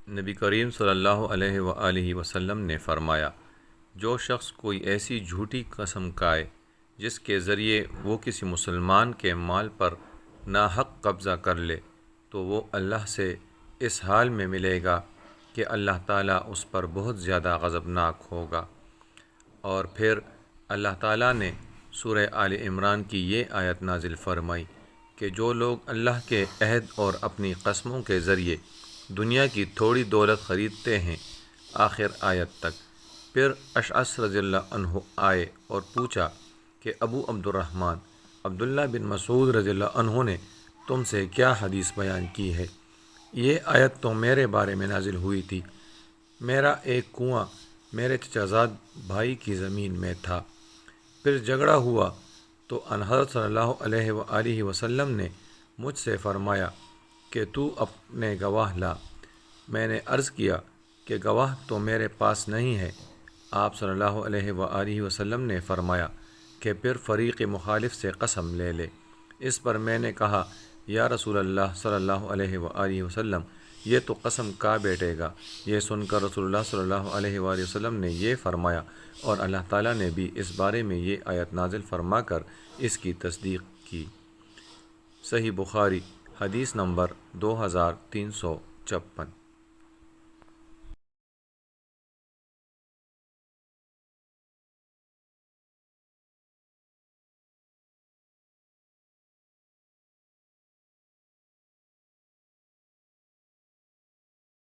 نبی کریم صلی اللہ علیہ وآلہ وسلم نے فرمایا، جو شخص کوئی ایسی جھوٹی قسم کھائے جس کے ذریعے وہ کسی مسلمان کے مال پر ناحق قبضہ کر لے تو وہ اللہ سے اس حال میں ملے گا کہ اللہ تعالیٰ اس پر بہت زیادہ غضبناک ہوگا۔ اور پھر اللہ تعالیٰ نے سورہ آل عمران کی یہ آیت نازل فرمائی کہ جو لوگ اللہ کے عہد اور اپنی قسموں کے ذریعے دنیا کی تھوڑی دولت خریدتے ہیں، آخر آیت تک۔ پھر اشعث رضی اللہ عنہ آئے اور پوچھا کہ ابو عبد الرحمن عبداللہ بن مسعود رضی اللہ عنہ نے تم سے کیا حدیث بیان کی ہے؟ یہ آیت تو میرے بارے میں نازل ہوئی تھی۔ میرا ایک کنواں میرے چچا زاد بھائی کی زمین میں تھا، پھر جھگڑا ہوا تو حضرت صلی اللہ علیہ وآلہ وسلم نے مجھ سے فرمایا کہ تو اپنے گواہ لا۔ میں نے عرض کیا کہ گواہ تو میرے پاس نہیں ہے۔ آپ صلی اللہ علیہ وآلہ وسلم نے فرمایا کہ پھر فریق مخالف سے قسم لے لے۔ اس پر میں نے کہا، یا رسول اللہ صلی اللہ علیہ وآلہ وسلم، یہ تو قسم کھا بیٹھے گا۔ یہ سن کر رسول اللہ صلی اللہ علیہ وآلہ وسلم نے یہ فرمایا، اور اللہ تعالیٰ نے بھی اس بارے میں یہ آیت نازل فرما کر اس کی تصدیق کی۔ صحیح بخاری حدیث نمبر 2356۔